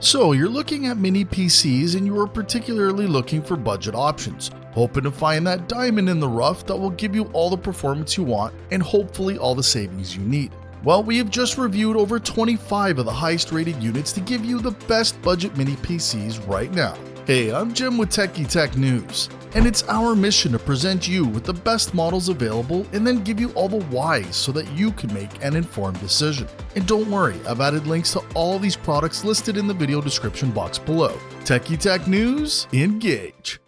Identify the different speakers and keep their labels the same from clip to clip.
Speaker 1: So you're looking at mini PCs and you are particularly looking for budget options, hoping to find that diamond in the rough that will give you all the performance you want and hopefully all the savings you need. Well, we have just reviewed over 25 of the highest rated units to give you the best budget mini PCs right now. Hey, I'm Jim with GMK Tech News, and it's our mission to present you with the best models available and then give you all the whys so that you can make an informed decision. And don't worry, I've added links to all these products listed in the video description box below. GMK Tech News, engage!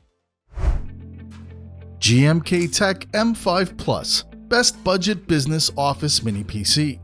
Speaker 1: GMK Tech M5 Plus, best budget business office mini PC.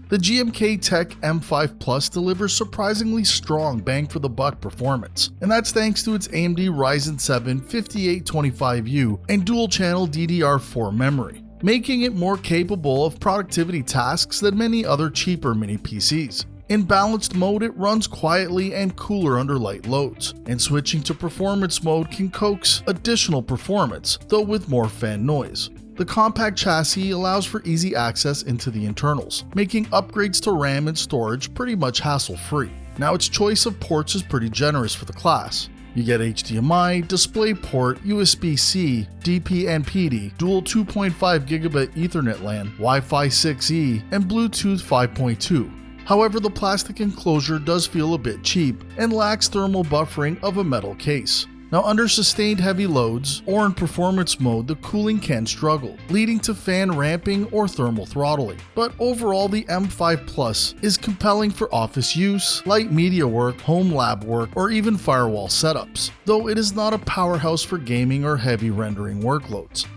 Speaker 1: The GMK Tech M5 Plus delivers surprisingly strong bang for the buck performance, and that's thanks to its AMD Ryzen 7 5825U and dual-channel DDR4 memory, making it more capable of productivity tasks than many other cheaper mini PCs. In balanced mode, it runs quietly and cooler under light loads, and switching to performance mode can coax additional performance, though with more fan noise. The compact chassis allows for easy access into the internals, making upgrades to RAM and storage pretty much hassle-free. Now, its choice of ports is pretty generous for the class. You get HDMI, DisplayPort, USB-C, DP and PD, dual 2.5GB Ethernet LAN, Wi-Fi 6E, and Bluetooth 5.2. However, the plastic enclosure does feel a bit cheap and lacks thermal buffering of a metal case. Now, under sustained heavy loads or in performance mode, the cooling can struggle, leading to fan ramping or thermal throttling. But overall, the M5 Plus is compelling for office use, light media work, home lab work, or even firewall setups, though it is not a powerhouse for gaming or heavy rendering workloads.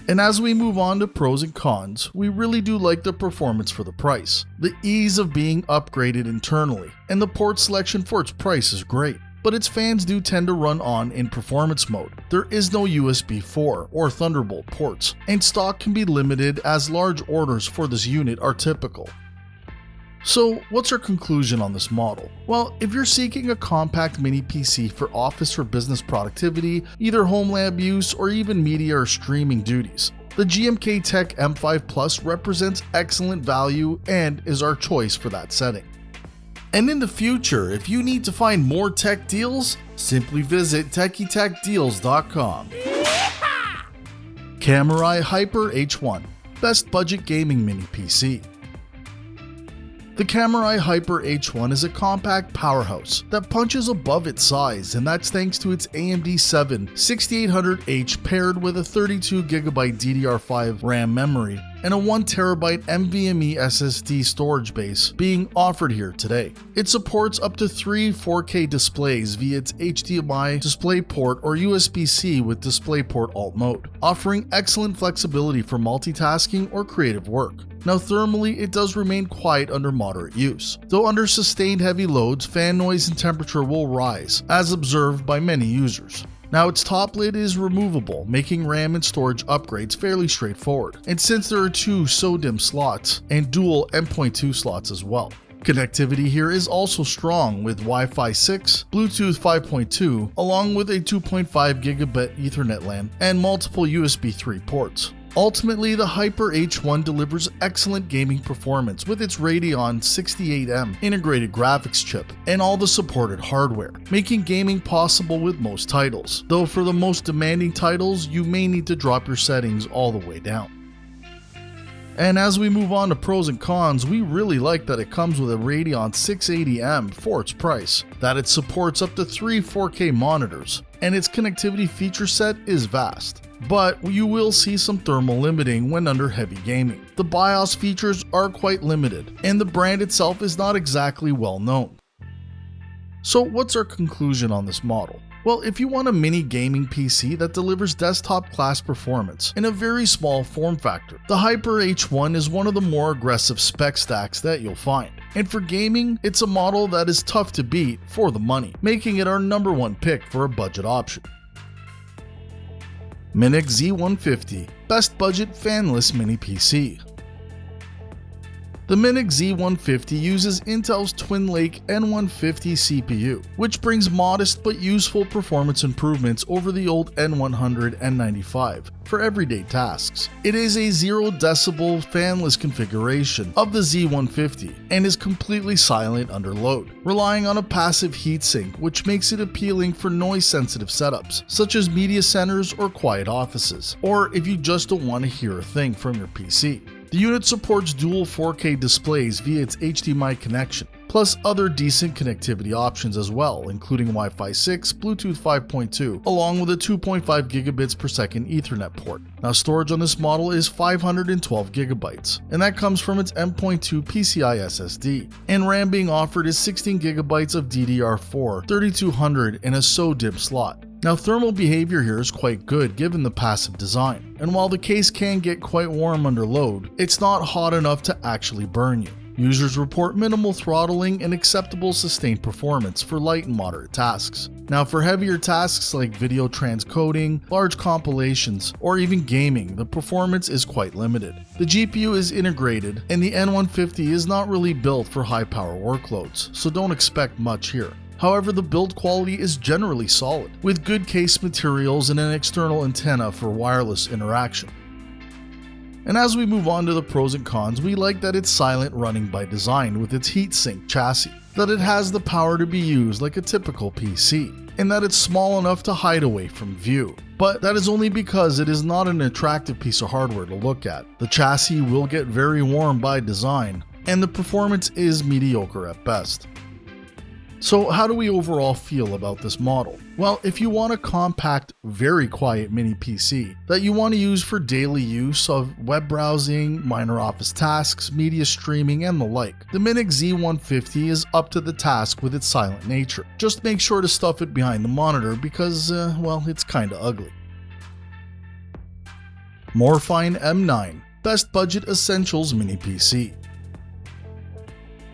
Speaker 1: And as we move on to pros and cons, we really do like the performance for the price, the ease of being upgraded internally, and the port selection for its price is great. But its fans do tend to run on in performance mode. There is no USB 4 or Thunderbolt ports, and stock can be limited as large orders for this unit are typical. So what's our conclusion on this model? Well, if you're seeking a compact mini PC for office or business productivity, either home lab use or even media or streaming duties, the GMK Tech M5 Plus represents excellent value and is our choice for that setting. And in the future, if you need to find more tech deals, simply visit techytechdeals.com. Kamrui Hyper H1, best budget gaming mini PC. The Kamrui Hyper H1 is a compact powerhouse that punches above its size, and that's thanks to its AMD 7 6800H paired with a 32GB DDR5 RAM memory and a 1TB NVMe SSD storage base being offered here today. It supports up to 3 4K displays via its HDMI DisplayPort or USB-C with DisplayPort Alt mode, offering excellent flexibility for multitasking or creative work. Now, thermally, it does remain quiet under moderate use, though under sustained heavy loads, fan noise and temperature will rise, as observed by many users. Now, its top lid is removable, making RAM and storage upgrades fairly straightforward, and since there are 2 SODIMM slots and dual M.2 slots as well. Connectivity here is also strong with Wi-Fi 6, Bluetooth 5.2, along with a 2.5GB Ethernet LAN and multiple USB 3 ports. Ultimately, the Hyper H1 delivers excellent gaming performance with its Radeon 68M integrated graphics chip and all the supported hardware, making gaming possible with most titles, though for the most demanding titles, you may need to drop your settings all the way down. And as we move on to pros and cons, we really like that it comes with a Radeon 680M for its price, that it supports up to 3 4K monitors, and its connectivity feature set is vast. But you will see some thermal limiting when under heavy gaming. The BIOS features are quite limited, and the brand itself is not exactly well known. So what's our conclusion on this model? Well, if you want a mini gaming PC that delivers desktop class performance in a very small form factor, the Hyper H1 is one of the more aggressive spec stacks that you'll find. And for gaming, it's a model that is tough to beat for the money, making it our #1 pick for a budget option. Minix Z150, best budget fanless mini PC. The Minix Z150 uses Intel's Twin Lake N150 CPU, which brings modest but useful performance improvements over the old N100 N95 for everyday tasks. It is a 0 decibel fanless configuration of the Z150 and is completely silent under load, relying on a passive heatsink, which makes it appealing for noise-sensitive setups, such as media centers or quiet offices, or if you just don't want to hear a thing from your PC. The unit supports dual 4K displays via its HDMI connection, plus other decent connectivity options as well, including Wi-Fi 6, Bluetooth 5.2, along with a 2.5 gigabits per second Ethernet port. Now, storage on this model is 512 gigabytes, and that comes from its M.2 PCI SSD, and RAM being offered is 16 gigabytes of DDR4 3200 in a SO-DIMM slot. Now, thermal behavior here is quite good given the passive design, and while the case can get quite warm under load, it's not hot enough to actually burn you. Users report minimal throttling and acceptable sustained performance for light and moderate tasks. Now, for heavier tasks like video transcoding, large compilations, or even gaming, the performance is quite limited. The GPU is integrated, and the N150 is not really built for high power workloads, so don't expect much here. However, the build quality is generally solid, with good case materials and an external antenna for wireless interaction. And as we move on to the pros and cons, we like that it's silent running by design with its heatsink chassis, that it has the power to be used like a typical PC, and that it's small enough to hide away from view. But that is only because it is not an attractive piece of hardware to look at. The chassis will get very warm by design, and the performance is mediocre at best. So how do we overall feel about this model? Well, if you want a compact, very quiet mini PC that you want to use for daily use of web browsing, minor office tasks, media streaming, and the like, the Minix Z150 is up to the task with its silent nature. Just make sure to stuff it behind the monitor because, well, it's kinda ugly. Morefine M9, Best Budget Essentials Mini PC.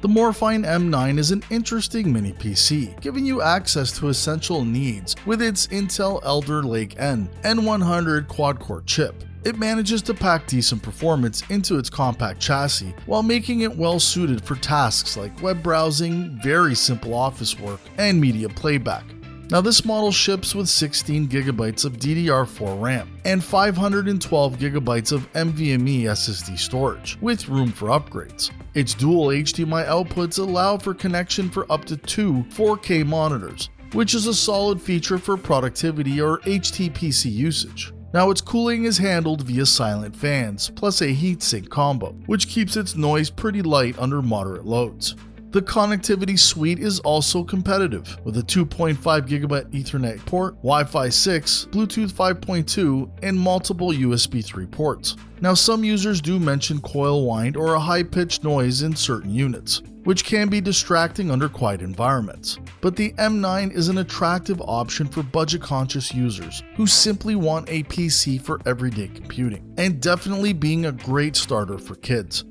Speaker 1: The Morefine M9 is an interesting mini PC, giving you access to essential needs with its Intel Alder Lake N100 quad-core chip. It manages to pack decent performance into its compact chassis while making it well suited for tasks like web browsing, very simple office work, and media playback. Now, this model ships with 16 gigabytes of DDR4 RAM and 512 gigabytes of NVMe SSD storage, with room for upgrades. Its dual HDMI outputs allow for connection for up to 2 4K monitors, which is a solid feature for productivity or HTPC usage. Now, its cooling is handled via silent fans, plus a heatsink combo, which keeps its noise pretty light under moderate loads. The connectivity suite is also competitive, with a 2.5 gigabit Ethernet port, Wi-Fi 6, Bluetooth 5.2, and multiple USB 3 ports. Now, some users do mention coil whine or a high-pitched noise in certain units, which can be distracting under quiet environments. But the M9 is an attractive option for budget-conscious users who simply want a PC for everyday computing, and definitely being a great starter for kids.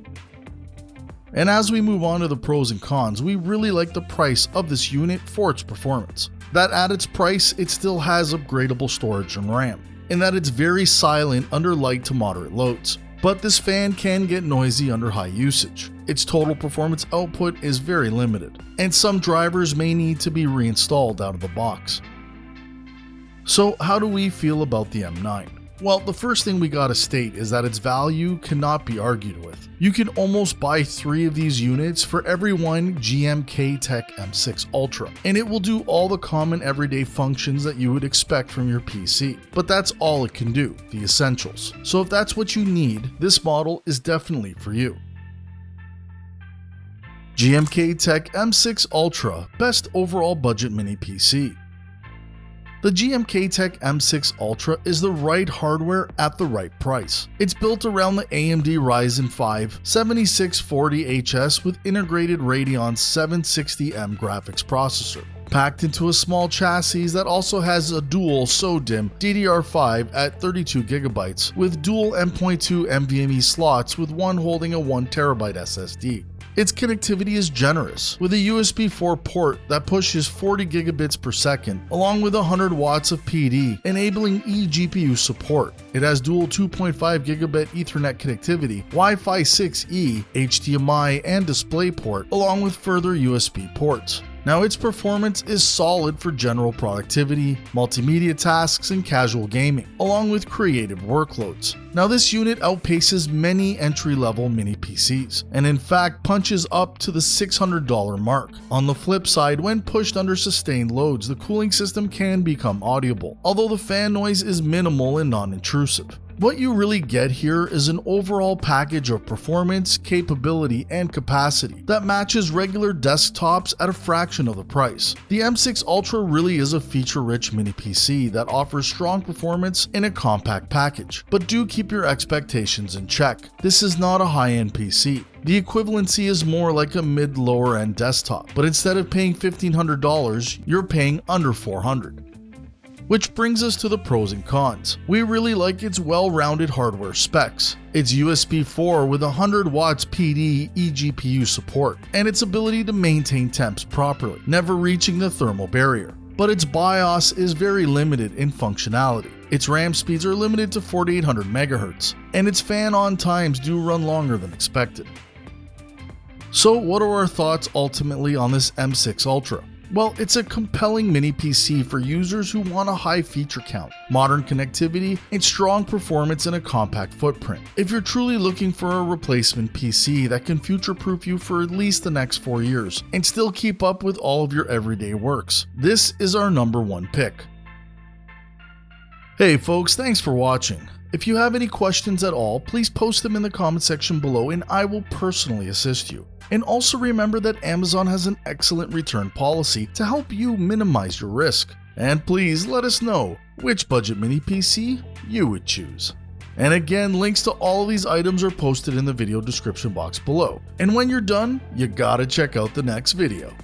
Speaker 1: And as we move on to the pros and cons, we really like the price of this unit for its performance. That at its price, it still has upgradable storage and RAM, and that it's very silent under light to moderate loads. But this fan can get noisy under high usage. Its total performance output is very limited, and some drivers may need to be reinstalled out of the box. So how do we feel about the M9? Well, the first thing we gotta state is that its value cannot be argued with. You can almost buy 3 of these units for every one GMK Tech M6 Ultra, and it will do all the common everyday functions that you would expect from your PC. But that's all it can do, the essentials. So if that's what you need, this model is definitely for you. GMK Tech M6 Ultra, Best Overall Budget Mini PC. The GMK Tech M6 Ultra is the right hardware at the right price. It's built around the AMD Ryzen 5 7640HS with integrated Radeon 760M graphics processor, packed into a small chassis that also has a dual SO-DIMM DDR5 at 32GB with dual M.2 NVMe slots with one holding a 1TB SSD. Its connectivity is generous, with a USB 4 port that pushes 40 gigabits per second, along with 100 watts of PD, enabling eGPU support. It has dual 2.5 gigabit Ethernet connectivity, Wi-Fi 6E, HDMI, and DisplayPort, along with further USB ports. Now, its performance is solid for general productivity, multimedia tasks, and casual gaming, along with creative workloads. Now, this unit outpaces many entry-level mini PCs, and in fact punches up to the $600 mark. On the flip side, when pushed under sustained loads, the cooling system can become audible, although the fan noise is minimal and non-intrusive. What you really get here is an overall package of performance, capability, and capacity that matches regular desktops at a fraction of the price. The M6 Ultra really is a feature-rich mini PC that offers strong performance in a compact package, but do keep your expectations in check. This is not a high-end PC. The equivalency is more like a mid-lower end desktop, but instead of paying $1,500, you're paying under $400. Which brings us to the pros and cons. We really like its well-rounded hardware specs, its USB 4 with 100 watts PD eGPU support, and its ability to maintain temps properly, never reaching the thermal barrier. But its BIOS is very limited in functionality. Its RAM speeds are limited to 4800 MHz, and its fan-on times do run longer than expected. So what are our thoughts ultimately on this M6 Ultra? Well, it's a compelling mini PC for users who want a high feature count, modern connectivity, and strong performance in a compact footprint. If you're truly looking for a replacement PC that can future-proof you for at least the next 4 years and still keep up with all of your everyday works, this is our #1 pick. Hey folks, thanks for watching. If you have any questions at all, please post them in the comment section below and I will personally assist you. And also remember that Amazon has an excellent return policy to help you minimize your risk. And please let us know which budget mini PC you would choose. And again, links to all of these items are posted in the video description box below. And when you're done, you gotta check out the next video.